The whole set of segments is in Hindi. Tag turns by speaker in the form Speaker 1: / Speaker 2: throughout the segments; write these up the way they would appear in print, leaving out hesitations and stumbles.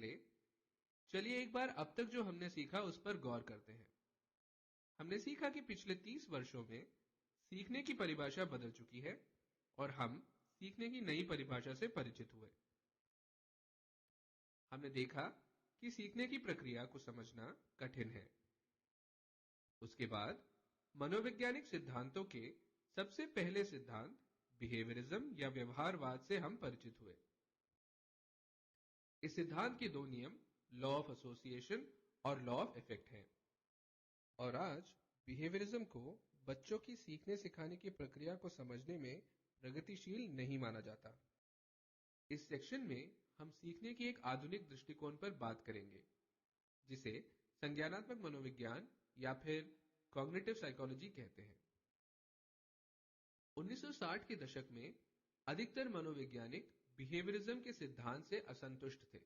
Speaker 1: पहले चलिए एक बार अब तक जो हमने सीखा उस पर गौर करते हैं। हमने सीखा कि पिछले 30 वर्षों में सीखने की परिभाषा बदल चुकी है और हम सीखने की नई परिभाषा से परिचित हुए। हमने देखा कि सीखने की प्रक्रिया को समझना कठिन है। उसके बाद मनोवैज्ञानिक सिद्धांतों के सबसे पहले सिद्धांत बिहेवियरिज्म या व्यवहारवाद से हम परिचित हुए। इस सिद्धांत के दो नियम लॉ ऑफ एसोसिएशन और लॉ ऑफ इफेक्ट हैं। और आज बिहेवियरिज्म को बच्चों की सीखने सिखाने की प्रक्रिया को समझने में प्रगतिशील नहीं माना जाता। इस सेक्शन में हम सीखने की एक आधुनिक दृष्टिकोण पर बात करेंगे, जिसे संज्ञानात्मक मनोविज्ञान या फिर कॉग्निटिव साइकोलॉजी कहते हैं। 1960 के दशक में अधिकतर मनोवैज्ञानिक बिहेवियरिज्म के सिद्धांत से असंतुष्ट थे।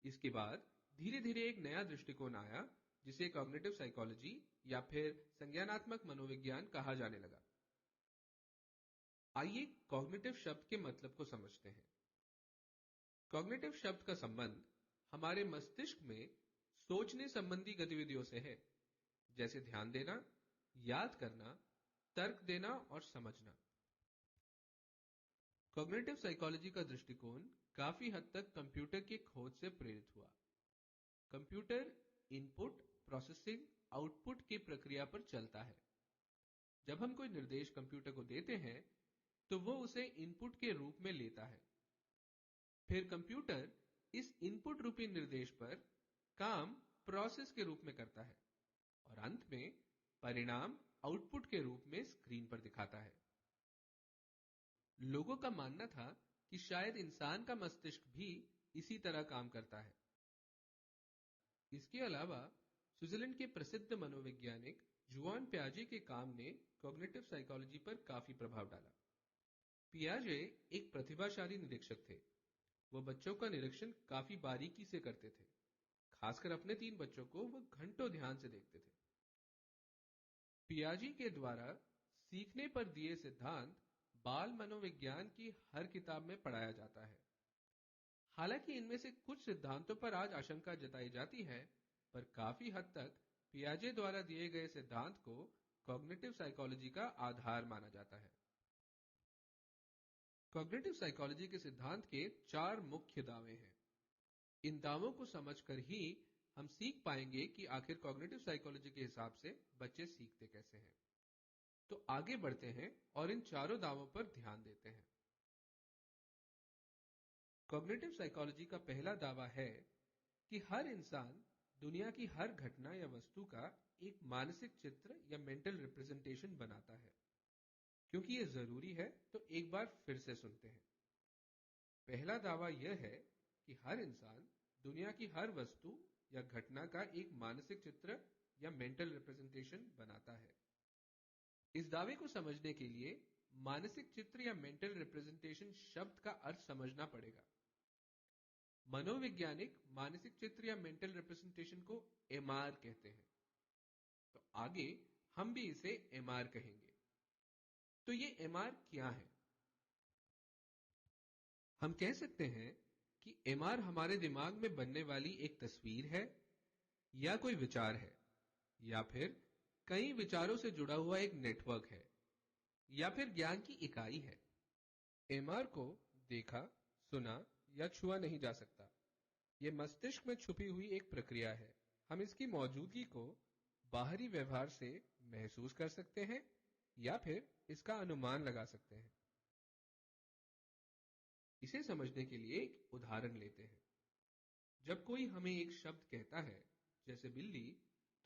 Speaker 1: इसके बाद धीरे धीरे एक नया दृष्टिकोण आया, जिसे कॉग्निटिव साइकोलॉजी या फिर संज्ञानात्मक मनोविज्ञान कहा जाने लगा। आइए कॉग्निटिव शब्द के मतलब को समझते हैं। कॉग्निटिव शब्द का संबंध हमारे मस्तिष्क में सोचने संबंधी गतिविधियों से है, जैसे ध्यान देना, याद करना, तर्क देना और समझना। कॉग्निटिव साइकोलॉजी का दृष्टिकोण काफी हद तक कंप्यूटर की खोज से प्रेरित हुआ। कंप्यूटर इनपुट, प्रोसेसिंग, आउटपुट की प्रक्रिया पर चलता है। जब हम कोई निर्देश कंप्यूटर को देते हैं तो वो उसे इनपुट के रूप में लेता है। फिर कंप्यूटर इस इनपुट रूपी निर्देश पर काम प्रोसेस के रूप में करता है और अंत में परिणाम आउटपुट के रूप में स्क्रीन पर दिखाता है। लोगों का मानना था कि शायद इंसान का मस्तिष्क भी इसी तरह काम करता है। इसके अलावा स्विट्जरलैंड के प्रसिद्ध मनोवैज्ञानिक जुआन पियाजे के काम ने कॉग्निटिव साइकोलॉजी पर काफी प्रभाव डाला। पियाजे एक प्रतिभाशाली निरीक्षक थे। वो बच्चों का निरीक्षण काफी बारीकी से करते थे। खासकर अपने 3 बच्चों को वो घंटों ध्यान से देखते थे। पियाजे के द्वारा सीखने पर दिए सिद्धांत बाल मनोविज्ञान की हर किताब में पढ़ाया जाता है। हालांकि इनमें से कुछ सिद्धांतों पर आज आशंका जताई जाती है, पर काफी हद तक पियाजे द्वारा दिए गए सिद्धांत को कॉग्निटिव साइकोलॉजी का आधार माना जाता है। कॉग्निटिव साइकोलॉजी के सिद्धांत के 4 मुख्य दावे हैं। इन दावों को समझकर ही हम सीख पाएंगे कि आखिर कॉग्निटिव साइकोलॉजी के हिसाब से बच्चे सीखते कैसे हैं। तो आगे बढ़ते हैं और इन चारों दावों पर ध्यान देते हैं। कॉग्निटिव साइकोलॉजी का पहला दावा है कि हर इंसान दुनिया की हर घटना या वस्तु का एक मानसिक चित्र या मेंटल रिप्रेजेंटेशन बनाता है। क्योंकि यह जरूरी है तो एक बार फिर से सुनते हैं। पहला दावा यह है कि हर इंसान दुनिया की हर वस्तु या घटना का एक मानसिक चित्र या मेंटल रिप्रेजेंटेशन बनाता है। इस दावे को समझने के लिए मानसिक चित्र या मेंटल रिप्रेजेंटेशन शब्द का अर्थ समझना पड़ेगा। मनोवैज्ञानिक मानसिक चित्र या मेंटल रिप्रेजेंटेशन को एमआर कहते हैं, तो आगे हम भी इसे एमआर कहेंगे। तो ये एमआर क्या है? हम कह सकते हैं कि एमआर हमारे दिमाग में बनने वाली एक तस्वीर है, या कोई विचार है, या फिर कई विचारों से जुड़ा हुआ एक नेटवर्क है, या फिर ज्ञान की इकाई है। एमआर को देखा, सुना या छुआ नहीं जा सकता। यह मस्तिष्क में छुपी हुई एक प्रक्रिया है। हम इसकी मौजूदगी को बाहरी व्यवहार से महसूस कर सकते हैं या फिर इसका अनुमान लगा सकते हैं। इसे समझने के लिए एक उदाहरण लेते हैं। जब कोई हमें एक शब्द कहता है, जैसे बिल्ली,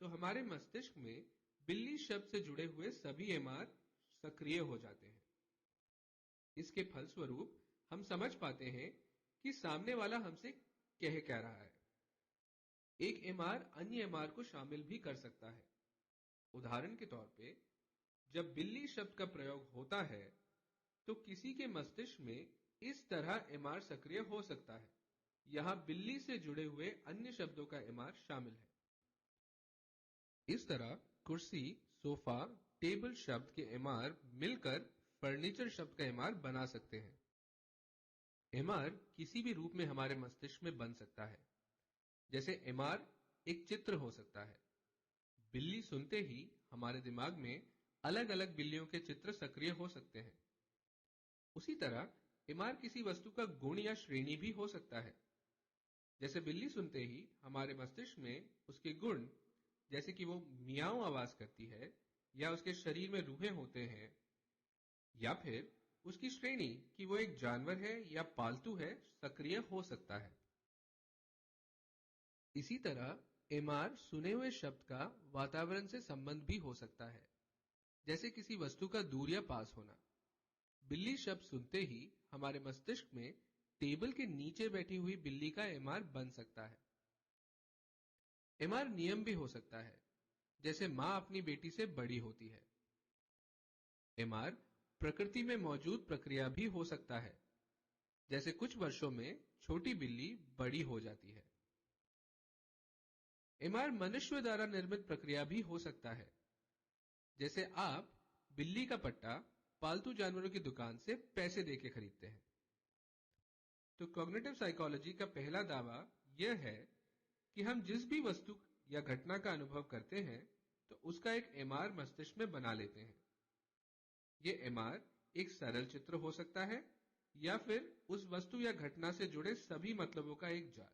Speaker 1: तो हमारे मस्तिष्क में बिल्ली शब्द से जुड़े हुए सभी एमआर सक्रिय हो जाते हैं। इसके फलस्वरूप हम समझ पाते हैं कि सामने वाला हमसे कह क्या रहा है। एक एमआर अन्य एमआर को शामिल भी कर सकता है। उदाहरण के तौर पे, जब बिल्ली शब्द का प्रयोग होता है तो किसी के मस्तिष्क में इस तरह एमआर सक्रिय हो सकता है। यहां बिल्ली से जुड़े हुए अन्य शब्दों का एमआर शामिल है। इस तरह कुर्सी, सोफा, टेबल शब्द के एमआर मिलकर फर्नीचर शब्द का एमआर बना सकते हैं। एमआर किसी भी रूप में हमारे मस्तिष्क में बन सकता है। जैसे एमआर एक चित्र हो सकता है। बिल्ली सुनते ही हमारे दिमाग में अलग अलग बिल्लियों के चित्र सक्रिय हो सकते हैं। उसी तरह एमआर किसी वस्तु का गुण या श्रेणी भी हो सकता है। जैसे बिल्ली सुनते ही हमारे मस्तिष्क में उसके गुण, जैसे कि वो मियाओ आवाज करती है, या उसके शरीर में रूहें होते हैं, या फिर उसकी श्रेणी कि वो एक जानवर है या पालतू है, सक्रिय हो सकता है। इसी तरह एमआर सुने हुए शब्द का वातावरण से संबंध भी हो सकता है। जैसे किसी वस्तु का दूर या पास होना। बिल्ली शब्द सुनते ही हमारे मस्तिष्क में टेबल के नीचे बैठी हुई बिल्ली का एमआर बन सकता है। एमआर नियम भी हो सकता है। जैसे मां अपनी बेटी से बड़ी होती है। एमआर प्रकृति में मौजूद प्रक्रिया भी हो सकता है। जैसे कुछ वर्षों में छोटी बिल्ली बड़ी हो जाती है। एमआर मनुष्य द्वारा निर्मित प्रक्रिया भी हो सकता है। जैसे आप बिल्ली का पट्टा पालतू जानवरों की दुकान से पैसे देके खरीदते हैं। तो कॉग्निटिव साइकोलॉजी का पहला दावा यह है कि हम जिस भी वस्तु या घटना का अनुभव करते हैं, तो उसका एक एमआर मस्तिष्क में बना लेते हैं। ये एमआर एक सरल चित्र हो सकता है, या फिर उस वस्तु या घटना से जुड़े सभी मतलबों का एक जाल।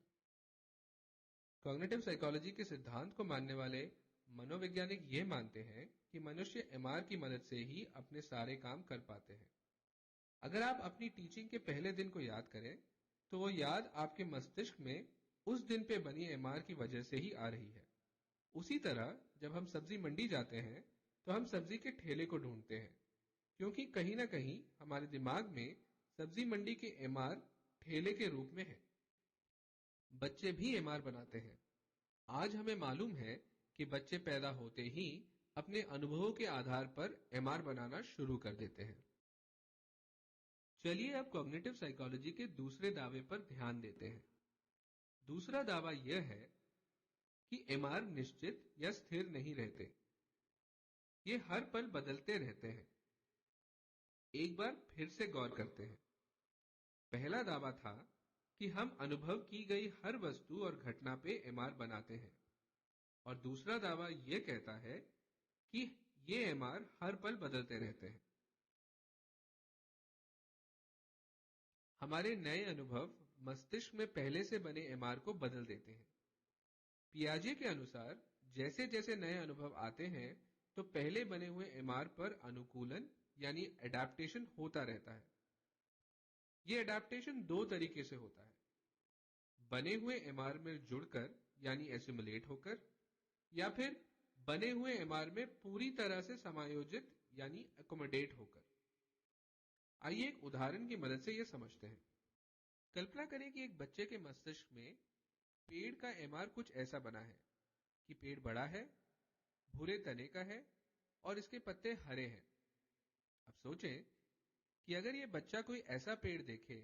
Speaker 1: कॉग्निटिव साइकोलॉजी के सिद्धांत को मानने वाले मनोवैज्ञानिक यह मानते हैं कि मनुष्य एमआर की मदद से ही अपने सारे काम कर पाते हैं। अगर आप अपनी टीचिंग के पहले दिन को याद करें, तो वो याद आपके मस्तिष्क में उस दिन पे बनी एमआर की वजह से ही आ रही है। उसी तरह जब हम सब्जी मंडी जाते हैं, तो हम सब्जी के ठेले को ढूंढते हैं, क्योंकि कहीं ना कहीं हमारे दिमाग में सब्जी मंडी के एमआर ठेले के रूप में है। बच्चे भी एमआर बनाते हैं। आज हमें मालूम है कि बच्चे पैदा होते ही अपने अनुभवों के आधार पर एमआर बनाना शुरू कर देते हैं। चलिए अब कॉग्निटिव साइकोलॉजी के दूसरे दावे पर ध्यान देते हैं। दूसरा दावा यह है कि एमआर निश्चित या स्थिर नहीं रहते। ये हर पल बदलते रहते हैं। एक बार फिर से गौर करते हैं। पहला दावा था कि हम अनुभव की गई हर वस्तु और घटना पे एमआर बनाते हैं, और दूसरा दावा यह कहता है कि ये एमआर हर पल बदलते रहते हैं। हमारे नए अनुभव मस्तिष्क में पहले से बने एमआर को बदल देते हैं। पियाजे के अनुसार जैसे जैसे नए अनुभव आते हैं, तो पहले बने हुए एमआर पर अनुकूलन यानी एडाप्टेशन होता रहता है। यह एडाप्टेशन दो तरीके से होता है। बने हुए एमआर में जुड़कर यानी एसिमुलेट होकर, या फिर बने हुए एमआर में पूरी तरह से समायोजित यानी एकोमोडेट होकर। आइए एक उदाहरण की मदद से यह समझते हैं। कल्पना करें कि एक बच्चे के मस्तिष्क में पेड़ का एमआर कुछ ऐसा बना है कि पेड़ बड़ा है, भूरे तने का है, और इसके पत्ते हरे हैं। अब सोचें कि अगर यह बच्चा कोई ऐसा पेड़ देखे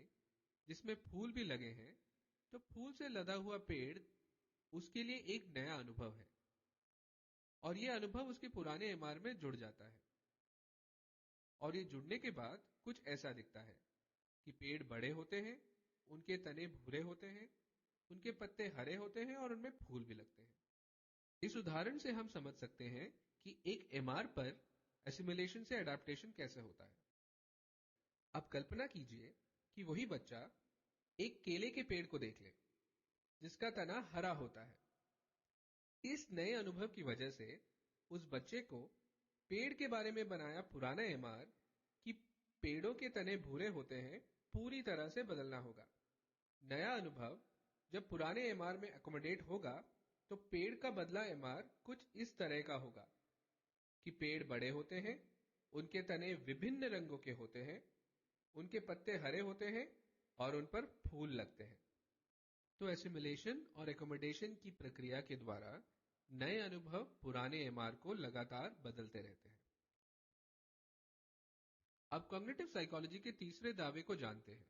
Speaker 1: जिसमें फूल भी लगे हैं, तो फूल से लदा हुआ पेड़ उसके लिए एक नया अनुभव है, और यह अनुभव उसके पुराने एमआर में जुड़ जाता है। और ये जुड़ने के बाद कुछ ऐसा दिखता है कि पेड़ बड़े होते हैं, उनके तने भूरे होते हैं, उनके पत्ते हरे होते हैं, और उनमें फूल भी लगते हैं। इस उदाहरण से हम समझ सकते हैं कि एक एमआर पर एसिमिलेशन से एडाप्टेशन कैसे होता है। अब कल्पना कीजिए कि वही बच्चा एक केले के पेड़ को देख ले जिसका तना हरा होता है। इस नए अनुभव की वजह से उस बच्चे को पेड़ के बारे में बनाया पुराना एमआर कि पेड़ों के तने भूरे होते हैं पूरी तरह से बदलना होगा। नया अनुभव जब पुराने एमआर में अकोमोडेट होगा, तो पेड़ का बदला एमआर कुछ इस तरह का होगा कि पेड़ बड़े होते हैं, उनके तने विभिन्न रंगों के होते हैं, उनके पत्ते हरे होते हैं, और उन पर फूल लगते हैं। तो एसिमिलेशन और एकोमोडेशन की प्रक्रिया के द्वारा नए अनुभव पुराने एमआर को लगातार बदलते रहते हैं। अब कॉग्निटिव साइकोलॉजी के तीसरे दावे को जानते हैं।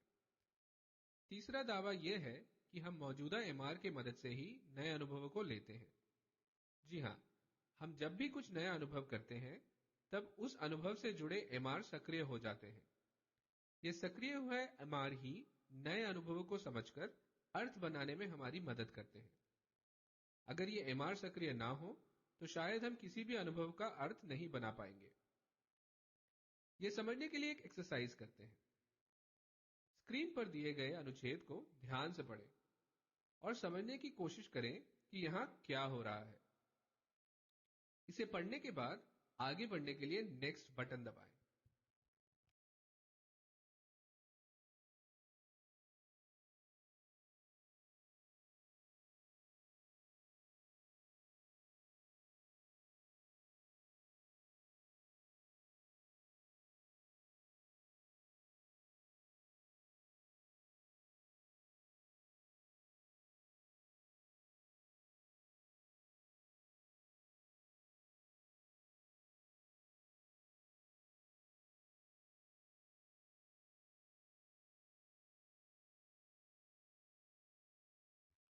Speaker 1: तीसरा दावा यह है कि हम मौजूदा एमआर की मदद से ही नए अनुभवों को लेते हैं। जी हाँ, हम जब भी कुछ नया अनुभव करते हैं, तब उस अनुभव से जुड़े एमआर सक्रिय हो जाते हैं। ये सक्रिय हुआ एमआर ही नए अनुभवों को समझकर अर्थ बनाने में हमारी मदद करते हैं। अगर ये एमआर सक्रिय ना हो तो शायद हम किसी भी अनुभव का अर्थ नहीं बना पाएंगे। ये समझने के लिए एक एक्सरसाइज करते हैं। स्क्रीन पर दिए गए अनुच्छेद को ध्यान से पढ़ें और समझने की कोशिश करें कि यहां क्या हो रहा है। इसे पढ़ने के बाद आगे बढ़ने के लिए नेक्स्ट बटन दबाएं।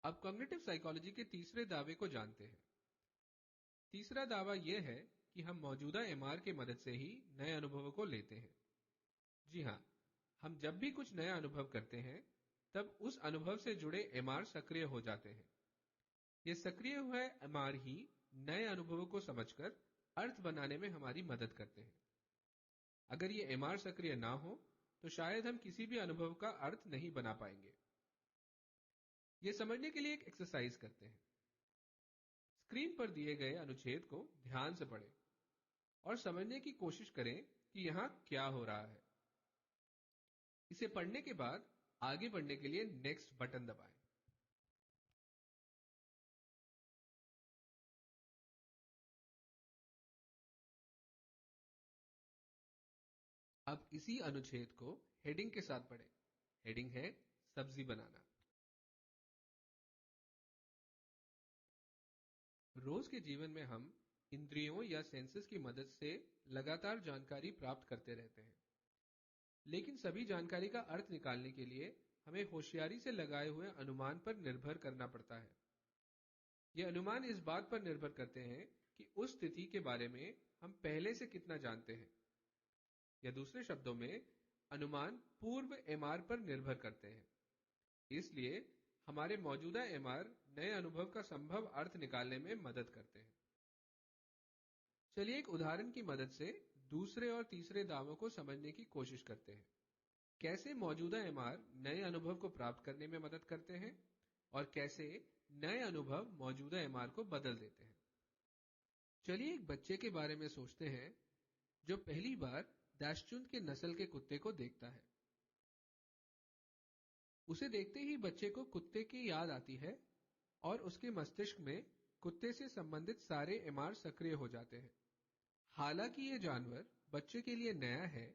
Speaker 1: अब कॉग्निटिव साइकोलॉजी के तीसरे दावे को जानते हैं। तीसरा दावा यह है कि हम मौजूदा एमआर की मदद से ही नए अनुभवों को लेते हैं। जी हाँ, हम जब भी कुछ नया अनुभव करते हैं तब उस अनुभव से जुड़े एमआर सक्रिय हो जाते हैं। ये सक्रिय हुए एमआर ही नए अनुभवों को समझकर अर्थ बनाने में हमारी मदद करते हैं। अगर ये एमआर सक्रिय ना हो तो शायद हम किसी भी अनुभव का अर्थ नहीं बना पाएंगे। ये समझने के लिए एक एक्सरसाइज करते हैं। स्क्रीन पर दिए गए अनुच्छेद को ध्यान से पढ़ें और समझने की कोशिश करें कि यहां क्या हो रहा है। इसे पढ़ने के बाद आगे बढ़ने के लिए नेक्स्ट बटन दबाएं। अब इसी अनुच्छेद को हेडिंग के साथ पढ़ें। हेडिंग है सब्जी बनाना। रोज के जीवन में हम इंद्रियों या सेंसेस की मदद से लगातार जानकारी प्राप्त करते रहते हैं, लेकिन सभी जानकारी का अर्थ निकालने के लिए हमें होशियारी से लगाए हुए अनुमान पर निर्भर करना पड़ता है। ये अनुमान इस बात पर निर्भर करते हैं कि उस स्थिति के बारे में हम पहले से कितना जानते हैं, या दूसरे शब्दों में अनुमान पूर्व एमआर पर निर्भर करते हैं। इसलिए हमारे मौजूदा एमआर नए अनुभव का संभव अर्थ निकालने में मदद करते हैं। चलिए एक उदाहरण की मदद से दूसरे और तीसरे दावों को समझने की कोशिश करते हैं। कैसे मौजूदा एमआर नए अनुभव को प्राप्त करने में मदद करते हैं और कैसे नए अनुभव मौजूदा एमआर को बदल देते हैं। चलिए एक बच्चे के बारे में सोचते हैं जो पहली बार दाशचुंद के नस्ल के कुत्ते को देखता है। उसे देखते ही बच्चे को कुत्ते की याद आती है और उसके मस्तिष्क में कुत्ते से संबंधित सारे एमआर सक्रिय हो जाते हैं। हालांकि यह जानवर बच्चे के लिए नया है,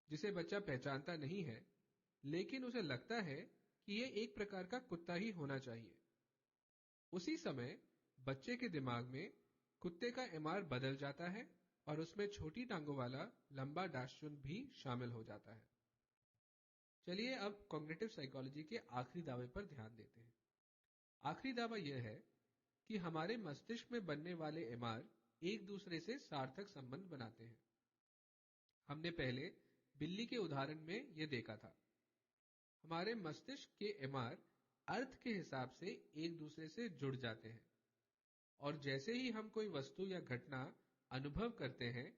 Speaker 1: जिसे बच्चा पहचानता नहीं है, लेकिन उसे लगता है कि यह एक प्रकार का कुत्ता ही होना चाहिए। उसी समय बच्चे के दिमाग में कुत्ते का एमआर बदल जाता है और उसमें छोटी टांगों वाला लंबा दाशचुंद भी शामिल हो जाता है। चलिए अब कॉग्निटिव साइकोलॉजी के आखिरी दावे पर ध्यान देते हैं। आखिरी दावा यह है कि हमारे मस्तिष्क में बनने वाले एमआर एक दूसरे से सार्थक संबंध बनाते हैं। हमने पहले बिल्ली के उदाहरण में यह देखा था। हमारे मस्तिष्क के एमआर अर्थ के हिसाब से एक दूसरे से जुड़ जाते हैं और जैसे ही हम कोई वस्तु या घटना अनुभव करते हैं,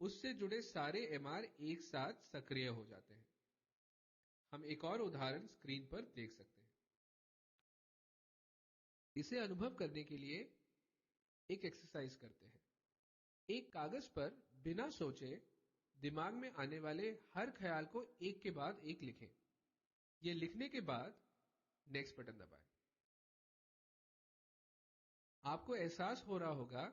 Speaker 1: उससे जुड़े सारे एमआर एक साथ सक्रिय हो जाते हैं। हम एक और उदाहरण स्क्रीन पर देख सकते हैं। इसे अनुभव करने के लिए एक एक्सरसाइज करते हैं। एक कागज पर बिना सोचे दिमाग में आने वाले हर ख्याल को एक के बाद एक लिखें। ये लिखने के बाद नेक्स्ट बटन दबाएं। आपको एहसास हो रहा होगा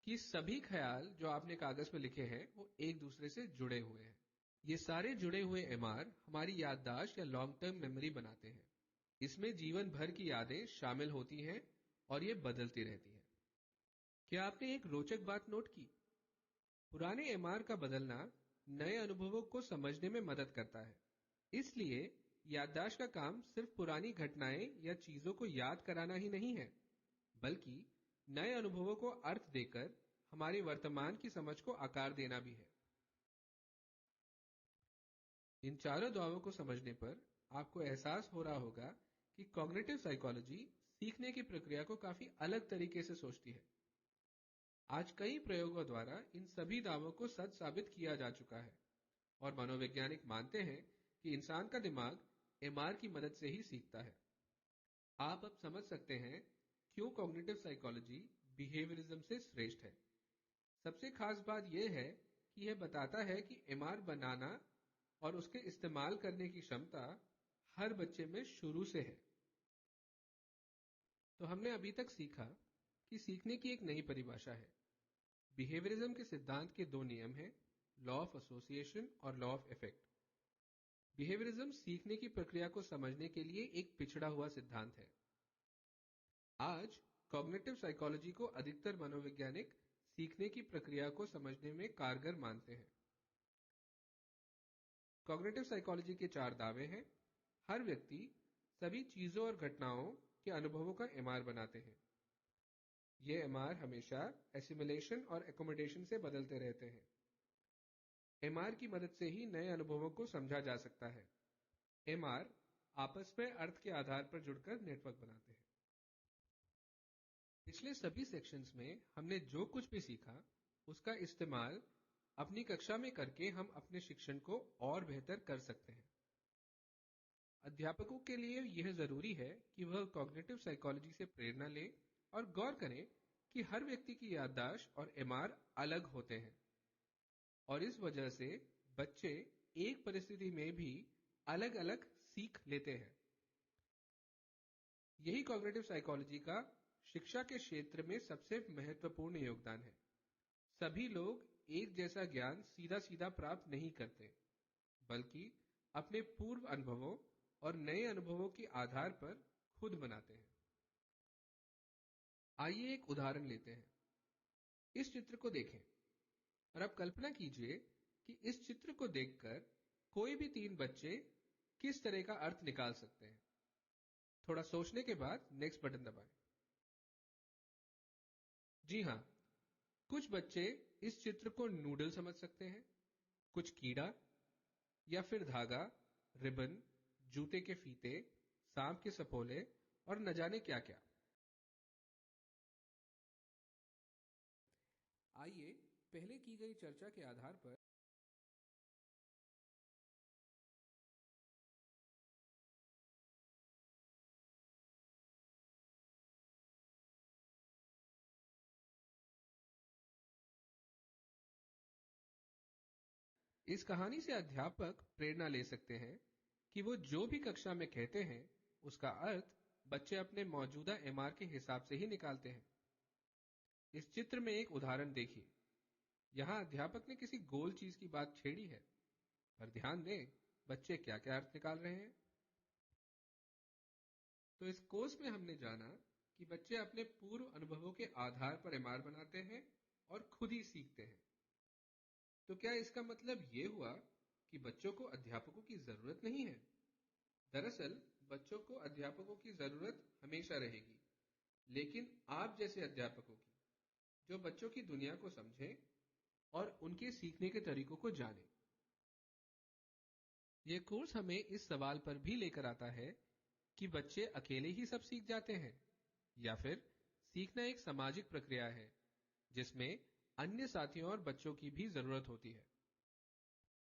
Speaker 1: कि सभी ख्याल जो आपने कागज पर लिखे हैं वो एक दूसरे से जुड़े हुए हैं। ये सारे जुड़े हुए एमआर हमारी याददाश्त या लॉन्ग टर्म मेमोरी बनाते हैं। इसमें जीवन भर की यादें शामिल होती हैं और ये बदलती रहती हैं। क्या आपने एक रोचक बात नोट की? पुराने एमआर का बदलना नए अनुभवों को समझने में मदद करता है। इसलिए याददाश्त का काम सिर्फ पुरानी घटनाएं या चीजों को याद कराना ही नहीं है, बल्कि नए अनुभवों को अर्थ देकर हमारे वर्तमान की समझ को आकार देना भी है। इन चारों दावों को समझने पर आपको एहसास हो रहा होगा कि कॉग्निटिव साइकोलॉजी सीखने की प्रक्रिया को काफी अलग तरीके से सोचती है। आज कई प्रयोगों द्वारा इन सभी दावों को सच साबित किया जा चुका है और मनोवैज्ञानिक मानते हैं कि इंसान का दिमाग एमआर की मदद से ही सीखता है। आप अब समझ सकते हैं क्यों कॉग्निटिव साइकोलॉजी बिहेवियरिज्म से श्रेष्ठ है। सबसे खास बात यह है कि यह बताता है कि एमआर बनाना और उसके इस्तेमाल करने की क्षमता हर बच्चे में शुरू से है। तो हमने अभी तक सीखा कि सीखने की एक नई परिभाषा है। बिहेवियरिज्म के सिद्धांत के दो नियम हैं, लॉ ऑफ एसोसिएशन और लॉ ऑफ इफेक्ट। बिहेवियरिज्म सीखने की प्रक्रिया को समझने के लिए एक पिछड़ा हुआ सिद्धांत है। आज कॉग्निटिव साइकोलॉजी को अधिकतर मनोवैज्ञानिक सीखने की प्रक्रिया को समझने में कारगर मानते हैं। कॉग्निटिव साइकोलॉजी के चार दावे हैं। हर व्यक्ति सभी चीजों और घटनाओं के अनुभवों का एमआर बनाते हैं। ये एमआर हमेशा एसिमिलेशन और एकोमोडेशन से बदलते रहते हैं। एमआर की मदद से ही नए अनुभवों को समझा जा सकता है। एमआर आपस में अर्थ के आधार पर जुड़कर नेटवर्क बनाते हैं। पिछले सभी सेक्शंस में हमने जो कुछ भी सीखा उसका इस्तेमाल अपनी कक्षा में करके हम अपने शिक्षण को और बेहतर कर सकते हैं। अध्यापकों के लिए यह जरूरी है कि वह कॉग्निटिव साइकोलॉजी से प्रेरणा लें और गौर करें कि हर व्यक्ति की याददाश्त और एमआर अलग होते हैं और इस वजह से बच्चे एक परिस्थिति में भी अलग अलग सीख लेते हैं। यही कॉग्निटिव साइकोलॉजी का शिक्षा के क्षेत्र में सबसे महत्वपूर्ण योगदान है। सभी लोग एक जैसा ज्ञान सीधा सीधा प्राप्त नहीं करते, बल्कि अपने पूर्व अनुभवों और नए अनुभवों के आधार पर खुद बनाते हैं। आइए एक उदाहरण लेते हैं। इस चित्र को देखें और अब कल्पना कीजिए कि इस चित्र को देखकर कोई भी तीन बच्चे किस तरह का अर्थ निकाल सकते हैं। थोड़ा सोचने के बाद नेक्स्ट बटन दबाएं। जी हां, कुछ बच्चे इस चित्र को नूडल समझ सकते हैं, कुछ कीड़ा या फिर धागा, रिबन, जूते के फीते, सांप के सपोले और न जाने क्या क्या। आइए पहले की गई चर्चा के आधार पर इस कहानी से अध्यापक प्रेरणा ले सकते हैं कि वो जो भी कक्षा में कहते हैं उसका अर्थ बच्चे अपने मौजूदा एमआर के हिसाब से ही निकालते हैं। इस चित्र में एक उदाहरण देखिए। यहां अध्यापक ने किसी गोल चीज की बात छेड़ी है, पर ध्यान दें बच्चे क्या क्या अर्थ निकाल रहे हैं। तो इस कोर्स में हमने जाना कि बच्चे अपने पूर्व अनुभवों के आधार पर एमआर बनाते हैं और खुद ही सीखते हैं। तो क्या इसका मतलब ये हुआ कि बच्चों को अध्यापकों की जरूरत नहीं है? दरअसल बच्चों को अध्यापकों की जरूरत हमेशा रहेगी, लेकिन आप जैसे अध्यापकों की, जो बच्चों की दुनिया को समझें और उनके सीखने के तरीकों को जानें। यह कोर्स हमें इस सवाल पर भी लेकर आता है कि बच्चे अकेले ही सब सीख जाते हैं या फिर सीखना एक सामाजिक प्रक्रिया है जिसमें अन्य साथियों और बच्चों की भी जरूरत होती है।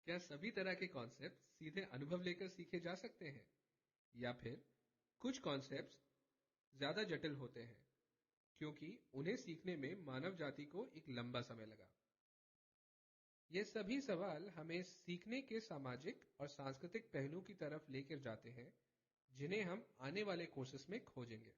Speaker 1: क्या सभी तरह के कॉन्सेप्ट सीधे अनुभव लेकर सीखे जा सकते हैं या फिर कुछ कॉन्सेप्ट्स ज्यादा जटिल होते हैं क्योंकि उन्हें सीखने में मानव जाति को एक लंबा समय लगा? ये सभी सवाल हमें सीखने के सामाजिक और सांस्कृतिक पहलू की तरफ लेकर जाते हैं जिन्हें हम आने वाले कोर्सेस में खोजेंगे।